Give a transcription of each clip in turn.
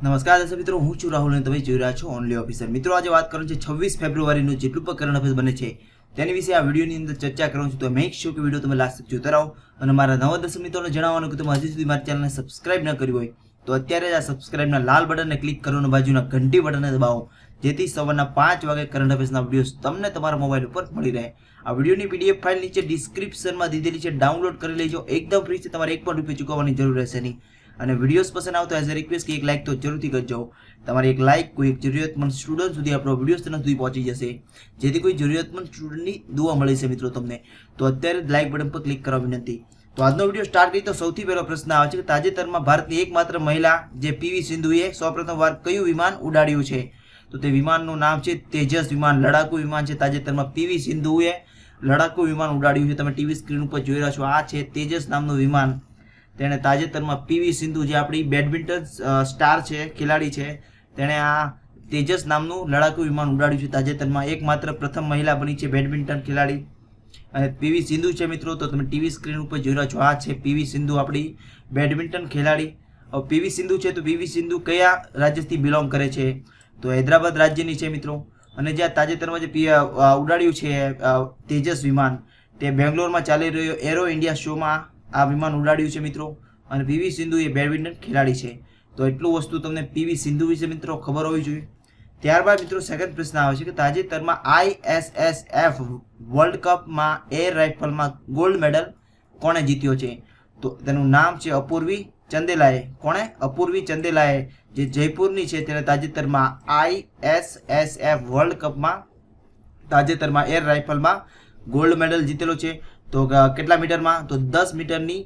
નમસ્કાર દર્શક મિત્રો, હું છું રાહુલ અને તમે જોઈ રહ્યા છો ઓનલી ઓફિસર. મિત્રો, આજે વાત કરવાની છે 26 ફેબ્રુઆરીનું જેટલું પણ કરંટ અફેર્સ બને છે તેની વિશે આ વિડીયોની અંદર ચર્ચા કરવાનું છું. તો મેક શ્યોર કે વિડીયો તમે લાસ્ટ સુધી જોતા રહો. અને મારા નવા દર્શક મિત્રોને જણાવવાનું કે તમે હજી સુધી મારી ચેનલને સબસ્ક્રાઇબ ન કરી હોય તો અત્યારે જ આ સબસ્ક્રાઇબના લાલ બટનને ક્લિક કરો અને બાજુના ઘંટી બટનને દબાવો, જેથી સવારના 5 વાગે કરંટ અફેર્સના વિડીયોઝ તમને તમારા મોબાઈલ ઉપર મળી રહે. આ વિડીયોની પીડીએફ ફાઇલ નીચે ડિસ્ક્રિપ્શનમાં દીધેલી છે, ડાઉનલોડ કરી લેજો. એકદમ ફ્રી છે, તમારે એક પણ રૂપિયા ચૂકવવાની જરૂર રહેશે નહીં. અને વિડીયોઝ પસંદ આવતો એઝ અ રિક્વેસ્ટ કે એક લાઇક તો જરૂરથી કરજો. તમારી એક લાઇક કોઈ એક જરૂરિયાતમંદ સ્ટુડન્ટ સુધી આપણો વિડીયો તેના સુધી પહોંચી જશે, જેથી કોઈ જરૂરિયાતમંદ સ્ટુડન્ટની દુઆ મળી છે મિત્રો તમને. તો અત્યારે જ લાઇક બટન પર ક્લિક કરવા વિનંતી. તો આજનો વિડીયો સ્ટાર્ટ કરી તો સૌથી પહેલો પ્રશ્ન આવે છે કે તાજેતરમાં ભારતની એકમાત્ર મહિલા જે પીવી સિંધુએ સૌપ્રથમવાર કયું વિમાન ઉડાડ્યું છે? તો તે વિમાનનું નામ છે તેજસ વિમાન. લડાકુ વિમાન છે. તાજેતરમાં પીવી સિંધુએ લડાકુ વિમાન ઉડાડ્યું છે. તમે ટીવી સ્ક્રીન ઉપર જોઈ રહ્યા છો, આ છે તેજસ નામનું વિમાન. તેણે તાજેતરમાં પીવી સિંધુ જે આપણી બેડમિન્ટન સ્ટાર છે, ખેલાડી છે, તેણે આ તેજસ નામનું લડાકુ વિમાન ઉડાડ્યું છે. તાજેતરમાં એકમાત્ર પ્રથમ મહિલા બની છે બેડમિન્ટન ખેલાડી, અને પીવી સિંધુ છે મિત્રો. તો તમે ટીવી સ્ક્રીન ઉપર જોઈ રહ્યા છો, આ છે પીવી સિંધુ આપણી બેડમિન્ટન ખેલાડી. પીવી સિંધુ છે તો પીવી સિંધુ કયા રાજ્યથી બિલોંગ કરે છે? તો હૈદરાબાદ રાજ્યની છે મિત્રો. અને જ્યાં તાજેતરમાં જે ઉડાડ્યું છે તેજસ વિમાન, તે બેંગ્લોરમાં ચાલી રહ્યો એરો ઇન્ડિયા શોમાં આ વિમાન ઉડાડ્યું છે મિત્રો. અને પીવી સિંધુ એ બેડમિન્ટન ખેલાડી છે. તો એટલું વસ્તુ તમને પીવી સિંધુ વિશે મિત્રો ખબર હોવી જોઈએ. ત્યારબાદ મિત્રો સેકન્ડ પ્રશ્ન આવે છે કે તાજેતરમાં ISSF વર્લ્ડ કપમાં એર રાઇફલમાં ગોલ્ડ મેડલ કોણે જીત્યો છે? તો તેનું નામ છે અપૂર્વી ચંદેલાએ. કોણે? અપૂર્વી ચંદેલાએ, જે જયપુરની છે. તેને તાજેતરમાં ISSF વર્લ્ડ કપમાં તાજેતરમાં એર રાઇફલમાં ગોલ્ડ મેડલ જીતેલો છે. તો કેટલા મીટરમાં? તો 10 મીટરની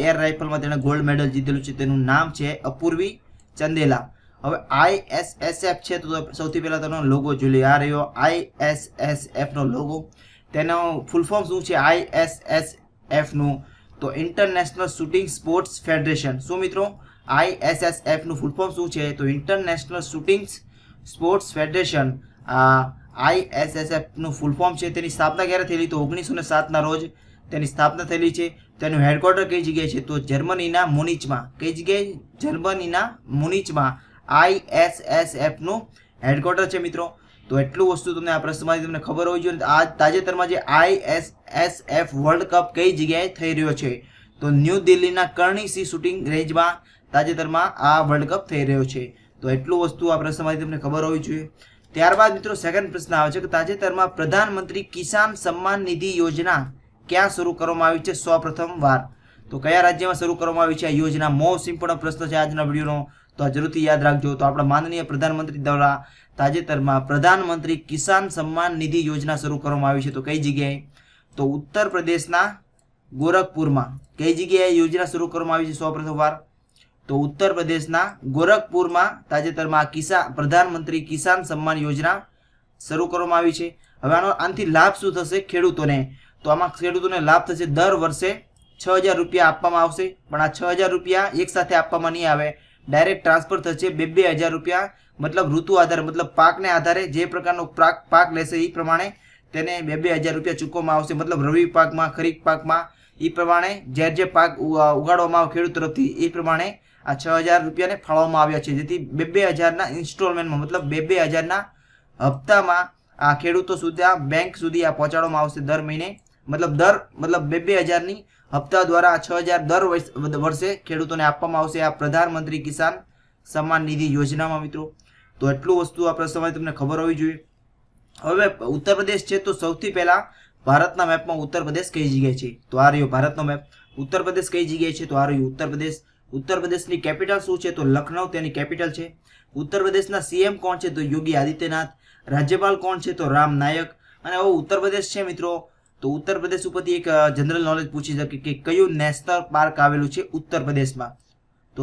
એર રાઇફલમાં તેણે ગોલ્ડ મેડલ જીતેલું છે. તેનું નામ છે અપૂર્વી ચંદેલા. હવે ISSF છે તો સૌથી પહેલાં તેનો લોગો જોઈ લઈએ. આ રહ્યો ISSF નો લોગો. તેનો ફૂલ ફોર્મ શું છે ISSF નું? તો ઇન્ટરનેશનલ શૂટિંગ સ્પોર્ટ્સ ફેડરેશન. શું મિત્રો? ISSF નું ફૂલ ફોર્મ શું છે? તો international shooting sports federation. ISSF નું ફૂલ ફોર્મ છે. તેની સ્થાપના ક્યારે થયેલી? તો 1907 ના રોજ તેની સ્થાપના થયેલી છે. તેનું હેડક્વાર્ટર કઈ જગ્યાએ છે? તો જર્મનીના મુનિચમાં. કઈ જગ્યાએ? જર્મનીના મુનિચમાં ISSF નું હેડક્વાર્ટર છે મિત્રો. તો એટલું વસ્તુ તમને આ પ્રશ્નમાંથી તમને ખબર હોવી જોઈએ. આ તાજેતરમાં જે ISSF વર્લ્ડ કપ કઈ જગ્યાએ થઈ રહ્યો છે? તો ન્યૂ દિલ્હીના કર્ણી સી શૂટિંગ રેન્જમાં તાજેતરમાં આ વર્લ્ડ કપ થઈ રહ્યો છે. તો એટલું વસ્તુ આ પ્રશ્નમાંથી તમને ખબર હોવી જોઈએ. ત્યારબાદ મિત્રો સેકન્ડ પ્રશ્ન આવે છે કે તાજેતરમાં પ્રધાનમંત્રી કિસાન સન્માન નિધિ યોજના ક્યાં શરૂ કરવામાં આવી છે સૌપ્રથમ વાર? તો કયા રાજ્યમાં શરૂ કરવામાં આવી છે આ યોજના? મોસ્ટ ઇમ્પોર્ટન્ટ પ્રશ્ન છે આજના વિડીયોનો, તો આ જરૂરથી યાદ રાખજો. તો આપણા માનનીય પ્રધાનમંત્રી દ્વારા તાજેતરમાં પ્રધાનમંત્રી કિસાન સન્માન નિધિ યોજના શરૂ કરવામાં આવી છે. તો કઈ જગ્યાએ? તો ઉત્તર પ્રદેશના ગોરખપુરમાં. કઈ જગ્યાએ યોજના શરૂ કરવામાં આવી છે સૌપ્રથમ વાર? તો ઉત્તર પ્રદેશના ગોરખપુરમાં તાજેતરમાં પ્રધાનમંત્રી કિસાન સન્માન યોજના શરૂ કરવામાં આવી છે. હવે આનાથી લાભ શું થશે ખેડૂતોને? તો આમાં ખેડૂતોને લાભ થશે, દર વર્ષે 6000 રૂપિયા આપવામાં આવશે. પણ આ 6000 રૂપિયા એક સાથે આપવામાં નહીં આવે, ડાયરેક્ટ ટ્રાન્સફર થશે 2-2000 રૂપિયા. મતલબ ઋતુ આધારે, મતલબ પાકને આધારે જે પ્રકારનો પાક લેશે એ પ્રમાણે તેને 2-2000 રૂપિયા ચૂકવવામાં આવશે. મતલબ રવિ પાકમાં, ખરીફ પાકમાં એ પ્રમાણે જે પાક ઉગાડવામાં આવે ખેડૂત તરફથી એ પ્રમાણે આ 6000 રૂપિયાને ફાળવવામાં આવ્યા છે, જેથી 2-2000ના ઇન્સ્ટોલમેન્ટમાં, મતલબ 2-2000ના હપ્તામાં આ ખેડૂતો સુધી, આ બેંક સુધી આ પહોંચાડવામાં આવશે દર મહિને. મતલબ 2-2000ની હપ્તા દ્વારા આ 6000 દર વર્ષે ખેડૂતોને આપવામાં આવશે આ પ્રધાનમંત્રી કિસાન સન્માન નિધિ યોજનામાં મિત્રો. તો એટલું વસ્તુ આ પ્રશ્નમાં તમને ખબર હોવી જોઈએ. હવે ઉત્તર પ્રદેશ છે તો સૌથી પહેલા ભારતના મેપમાં ઉત્તર પ્રદેશ કઈ જગ્યાએ છે? તો આ રહ્યો ભારતનો મેપ. ઉત્તર પ્રદેશ કઈ જગ્યાએ છે? તો આ રહ્યું ઉત્તર પ્રદેશ. ઉત્તર પ્રદેશની કેપિટલ શું છે? તો લખનઉ તેની કેપિટલ છે. ઉત્તર પ્રદેશના CM કોણ છે? તો યોગી આદિત્યનાથ. રાજ્યપાલ કોણ છે? તો રામ નાયક. અને હવે ઉત્તર પ્રદેશ છે મિત્રો, તો ઉત્તર પ્રદેશ ઉપરથી એક જનરલ નોલેજ પૂછી શકે કે કયું નેશનલ પાર્ક આવેલું છે ઉત્તર પ્રદેશમાં? તો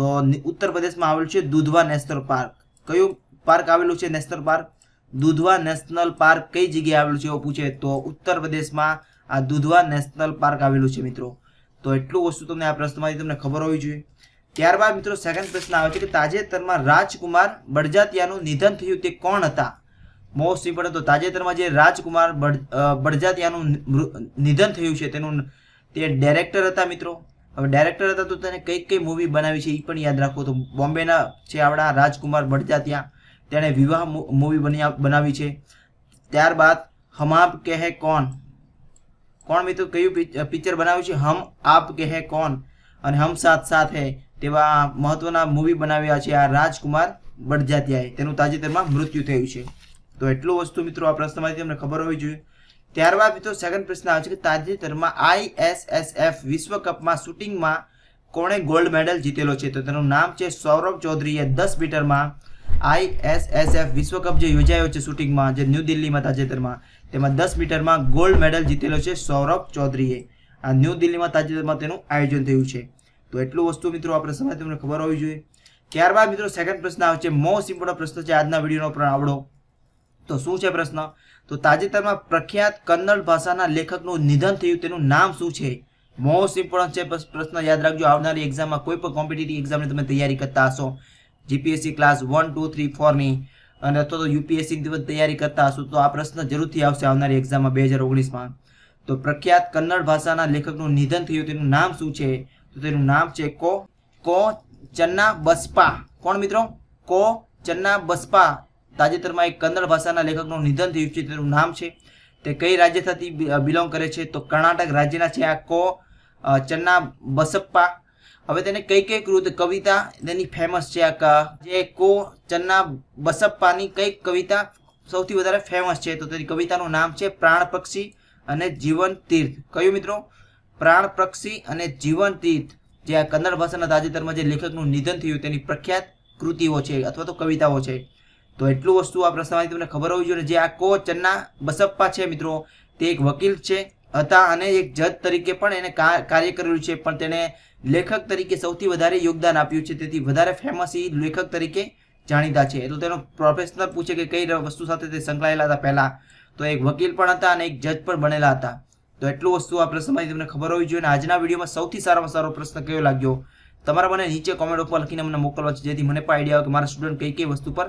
ઉત્તર પ્રદેશમાં આવેલું છે દુધવા નેશનલ પાર્ક. કયું પાર્ક આવેલું છે? નેશનલ પાર્ક દુધવા નેશનલ પાર્ક કઈ જગ્યાએ આવેલું છે એવું પૂછે તો ઉત્તર પ્રદેશમાં આ દુધવા નેશનલ પાર્ક આવેલું છે મિત્રો. તો એટલું વસ્તુ તમને આ પ્રશ્નમાંથી તમને ખબર હોવી જોઈએ. ત્યારબાદ મિત્રો સેકન્ડ પ્રશ્ન આવે છે કે તાજેતરમાં રાજકુમાર બડજાત્યાનું નિધન થયું તે કોણ હતા? Most important. તો તાજેતરમાં જે રાજકુમાર બડજાત્યાનું નિધન થયું છે તેનું તે ડાયરેક્ટર હતા મિત્રો. હવે ડાયરેક્ટર હતા તો તેને કઈ મૂવી બનાવી છે એ પણ યાદ રાખો. તો બોમ્બેના છે આપણા રાજકુમાર બડજાત્યા, તેણે વિવાહ મૂવી બનાવી છે. ત્યારબાદ હમ આપ કે હે કોણ મિત્રો કયું પિક્ચર બનાવ્યું છે? હમ આપ કે હે કોણ અને હમ સાથ સાથ હે તેવા મહત્વના મૂવી બનાવ્યા છે આ રાજકુમાર બડજાત્યાએ. તેનું તાજેતરમાં મૃત્યુ થયું છે. તો એટલું વસ્તુ મિત્રો આ પ્રશ્નમાંથી તમને ખબર હોવી જોઈએ. ત્યારબાદ મિત્રો સેકન્ડ પ્રશ્ન આવે છે કે તાજેતરમાં ISSF વિશ્વ કપમાં શૂટિંગમાં કોણે ગોલ્ડ મેડલ જીતેલો છે? તો તેનું નામ છે સૌરભ ચૌધરીએ 10 મીટરમાં ISSF વિશ્વ કપ જે યોજાયો છે શૂટિંગમાં, જે ન્યૂ દિલ્હીમાં તાજેતરમાં, તેમાં 10 મીટરમાં ગોલ્ડ મેડલ જીતેલો છે સૌરભ ચૌધરીએ. આ ન્યૂ દિલ્હીમાં તાજેતરમાં તેનું આયોજન થયું છે. તો એટલું વસ્તુ મિત્રો આ પ્રશ્નમાં તમને ખબર હોવી જોઈએ. ત્યારબાદ મિત્રો સેકન્ડ પ્રશ્ન આવે છે, મોસ્ટ ઇમ્પોર્ટન્ટ પ્રશ્ન છે આજના વિડીયોનો પણ આવડો. તો શું છે પ્રશ્ન? તો તાજેતરમાં પ્રખ્યાત કન્નડ ભાષાના લેખકનું નિધન થયું, તેનું નામ શું છે? મોસ્ટ ઇમ્પોર્ટન્ટ છે પ્રશ્ન, યાદ રાખજો. આવનારી એક્ઝામમાં કોઈ પણ કોમ્પિટિટિવ એક્ઝામની તમે તૈયારી કરતા હશો, GPSC ક્લાસ 1, 2, 3, 4 ની અને અથવા તો UPSC ની તૈયારી કરતા હશો તો આ પ્રશ્ન જરૂરથી આવશે આવનારી એક્ઝામમાં 2019માં. તો પ્રખ્યાત કન્નડ ભાષાના લેખકનું નિધન થયું, તેનું નામ શું છે? તો તેનું નામ છે કો ચન્નાબસપા. કોણ મિત્રો? કો ચન્નાબસપા. તાજેતરમાં એક કન્નડ ભાષાના લેખકનું નિધન થયું છે, તેનું નામ છે. તે કઈ રાજ્યથી બિલોંગ કરે છે? તો કર્ણાટક રાજ્યના છે આ કો ચન્નાબસપ્પા. હવે તેને કઈ કવિતા તેની ફેમસ છે? જે કો ચન્નાબસપ્પાની કઈ કવિતા સૌથી વધારે ફેમસ છે? તો તેની કવિતાનું નામ છે પ્રાણ પક્ષી અને જીવન તીર્થ. કયું મિત્રો? પ્રાણ પક્ષી અને જીવન તીર્થ. જે આ કન્નડ ભાષાના તાજેતરમાં જે લેખકનું નિધન થયું તેની પ્રખ્યાત કૃતિઓ છે અથવા તો કવિતાઓ છે. તો એટલું વસ્તુ આ પ્રશ્નમાંથી તમને ખબર હોવી જોઈએ. જે આ કો ચન્નાબસપ્પા છે મિત્રો, તે એક વકીલ છે હતા અને એક જજ તરીકે પણ એને કાર્ય કરેલું છે, પણ તેણે લેખક તરીકે સૌથી વધારે યોગદાન આપ્યું છે, તેથી વધારે ફેમસ એ લેખક તરીકે જાણીતા છે. એટલે તેનો પ્રોફેશનલ પૂછે કે કઈ વસ્તુ સાથે તે સંકળાયેલા હતા પહેલા, તો એક વકીલ પણ હતા અને એક જજ પણ બનેલા હતા. તો એટલું વસ્તુ આ પ્રશ્નમાંથી તમને ખબર હોવી જોઈએ. અને આજના વિડીયોમાં સૌથી સારામાં સારો પ્રશ્ન કયો લાગ્યો તમારા મને નીચે કોમેન્ટ ઉપર લખીને મને મોકલવા છે, જેથી મને પણ આઈડિયા આવે કે મારા સ્ટુડન્ટ કઈ વસ્તુ પર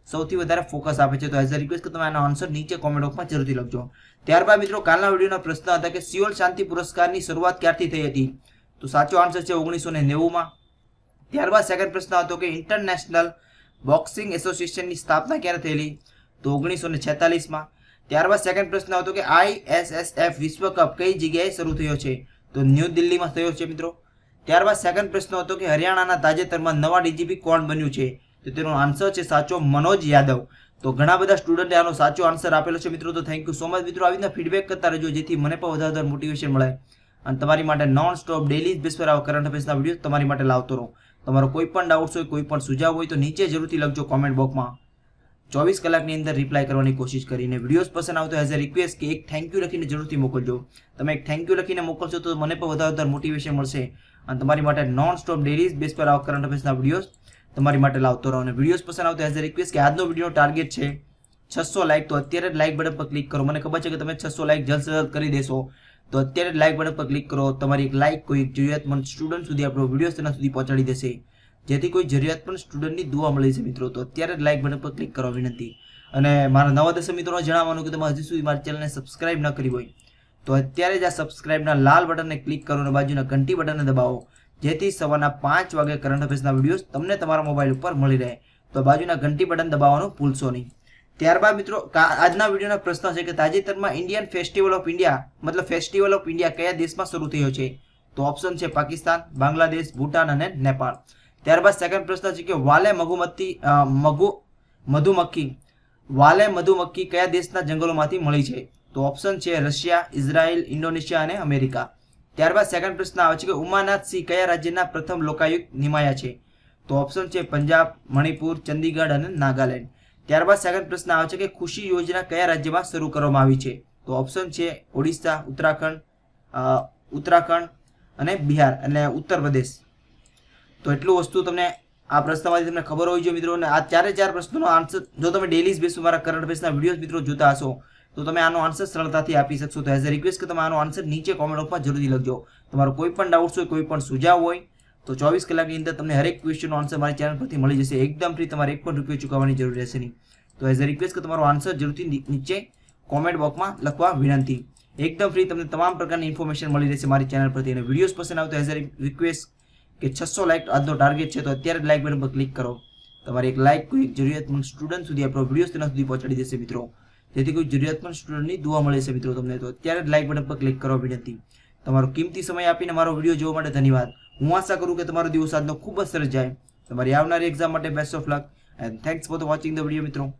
સૌથી વધારે ફોકસ આપે છે. તો એઝ અ રિક્વેસ્ટ કે તમે આનો આન્સર નીચે કોમેન્ટ બોક્સમાં જરૂરથી લખજો. ત્યારબાદ મિત્રો કાલના વિડીયોનો પ્રશ્ન હતા કે સિયોલ શાંતિ પુરસ્કારની શરૂઆત ક્યારથી થઈ હતી? તો સાચો આન્સર છે 1990માં. ત્યારબાદ સેકન્ડ પ્રશ્ન હતો કે ઇન્ટરનેશનલ બોક્સિંગ એસોસિએશનની સ્થાપના ક્યારે થયેલી? તો 1946માં. ત્યારબાદ સેકન્ડ પ્રશ્ન હતો કે ISSF વિશ્વ કપ કઈ જગ્યાએ શરૂ થયો છે? તો ન્યૂ દિલ્હીમાં થયો છે મિત્રો. ત્યારબાદ સેકન્ડ પ્રશ્ન હતો કે હરિયાણાના તાજેતરમાં નવા DGP કોણ બન્યું છે? તો તેનો આન્સર છે સાચો મનોજ યાદવ. તો ઘણા બધા સ્ટુડન્ટે આનો સાચો આન્સર આપેલો છે મિત્રો. તો થેન્ક યુ સો મચ મિત્રો. આવી રીતના ફીડબેક કરતા રહેજો, જેથી મને પણ વધારે મોટિવેશન મળે અને તમારી માટે નોન સ્ટોપ ડેલી બેઝ પર આવા કરંટ અફેર્સના વિડીયો તમારી માટે લાવતો રહું. તમારો કોઈ પણ ડાઉટ્સ હોય, કોઈ પણ સુઝાવ હોય તો નીચે જરૂરથી લખજો કોમેન્ટ બોક્સમાં. 24 કલાકની અંદર રિપ્લાય કરવાની કોશિશ કરીને. વિડીયોઝ પસંદ આવતો એઝ અ રિક્વેસ્ટ કે એક થેન્ક યુ લખીને જરૂરથી મોકલજો. તમે એક થેન્ક યુ લખીને મોકલશો તો મને પણ વધારે મોટિવેશન મળશે અને તમારી માટે નોન સ્ટોપ ડેલી બેઝ પર આવા કરંટ અફેર્સના વિડીયોઝ તમારી માટે લાવતો રહો. અને વિડીયોઝ પસંદ આવતો એઝ અ રિક્વેસ્ટ કે આજનો વિડીયો ટાર્ગેટ છે 600 લાઇક. તો અત્યારે જ લાઇક બટન પર ક્લિક કરો. મને ખબર છે કે તમે 600 લાઇક જલ્દ જલ્દ કરી દેશો, તો અત્યારે જ લાઇક બટન પર ક્લિક કરો. તમારી એક લાઇક કોઈ એક જરૂરિયાતમંદ સ્ટુડન્ટ સુધી આપણો વિડીયો તેના સુધી પહોંચાડી દેશે, જેથી કોઈ જરૂરિયાતમંદ સ્ટુડન્ટની દુઆ મળી છે મિત્રો. તો અત્યારે જ લાઇક બટન પર ક્લિક કરવા વિનંતી. અને મારા નવા દર્શક મિત્રોને જણાવવાનું કે તમે હજી સુધી મારી ચેનલને સબસ્ક્રાઇબ ન કરી હોય તો અત્યારે જ આ સબસ્ક્રાઇબના લાલ બટનને ક્લિક કરો અને બાજુના ઘંટી બટનને દબાવો, જેથી સવારના 5 વાગે કરંટ અફેર્સના વિડીયોઝ તમને તમારા મોબાઈલ ઉપર મળી રહે. તો બાજુના ઘંટી બટન દબાવવાનું ભૂલશો નહીં. ત્યારબાદ મિત્રો આજના વિડીયોનો પ્રશ્ન છે કે તાજેતરમાં ઇન્ડિયન ફેસ્ટિવલ ઓફ ઇન્ડિયા મતલબ ફેસ્ટિવલ ઓફ ઇન્ડિયા કયા દેશમાં શરૂ થયો છે? તો ઓપ્શન છે પાકિસ્તાન, બાંગ્લાદેશ, ભૂટાન અને નેપાળ. ત્યારબાદ સેકન્ડ પ્રશ્ન છે કે વાલે મધુમક્ખી કયા દેશના જંગલોમાંથી મળી છે? તો ઓપ્શન છે રશિયા, ઇઝરાયલ, ઇન્ડોનેશિયા અને અમેરિકા. ત્યારબાદ સેકન્ડ પ્રશ્ન આવે છે કે ઉમાનાથ સિંહ કયા રાજ્યના પ્રથમ લોકાયુક્ત નિમાયા છે? તો ઓપ્શન છે પંજાબ, મણિપુર, ચંદીગઢ અને નાગાલેન્ડ. ત્યારબાદ સેકન્ડ પ્રશ્ન આવે છે કે ખુશી યોજના કયા રાજ્યમાં શરૂ કરવામાં આવી છે? તો ઓપ્શન છે ઓડિશા, ઉત્તરાખંડ અને બિહાર અને ઉત્તર પ્રદેશ. તો એટલું વસ્તુ તમને આ પ્રશ્નમાંથી તમને ખબર હોવી જોઈએ મિત્રો. અને આ ચાર પ્રશ્નોનો આન્સર જો તમે ડેલી બેઝ પર મારા કરંટ અફેર્સના વિડીયોઝ મિત્રો જોતા હશો તો તમે આનો આન્સર સરળતાથી આપી શકશો. તો એઝ અ રિક્વેસ્ટ કે તમે આનો આન્સર નીચે કોમેન્ટ બોક્સમાં જરૂરથી લખજો. તમારો કોઈ પણ ડાઉટ્સ હોય, કોઈ પણ સુઝાવ હોય તો 24 કલાકની અંદર તમને હરેક ક્વેશ્ચનનો આન્સર મારી ચેનલ પરથી મળી જશે એકદમ ફ્રી. તમારે એક પણ રૂપિયો ચૂકવવાની જરૂર રહેશે નહીં. તો એઝ અ રિક્વેસ્ટ કે તમારો આન્સર જરૂરથી નીચે કોમેન્ટ બોક્સમાં લખવા વિનંતી. એકદમ ફ્રી તમને તમામ પ્રકારની ઇન્ફોર્મેશન મળી રહેશે મારી ચેનલ પરથી. અને વિડીયોઝ પસંદ આવતો એઝ અ રિક્વેસ્ટ કે 600 લાઇક આજનો ટાર્ગેટ છે, તો અત્યારે જ લાઇક બટન પર ક્લિક કરો. તમારી એક લાઇક કોઈ જરૂરિયાતમંદ સ્ટુડન્ટ સુધી આપણો વિડીયો તેના સુધી પહોંચાડી દેશે મિત્રો. જેથી કોઈ જરૂરિયાતમંદ સ્ટુડન્ટની દુઆ મળે છે મિત્રો તમને. તો અત્યારે જ લાઇક બટન પર ક્લિક કરો વિનંતી. તમારો કિંમતી સમય આપીને મારો વિડીયો જોવા માટે ધન્યવાદ. હું આશા કરું કે તમારો દિવસ આજનો ખૂબ જ સરસ જાય. તમારી આવનારી એક્ઝામ માટે best of luck and thanks for watching the video મિત્રો.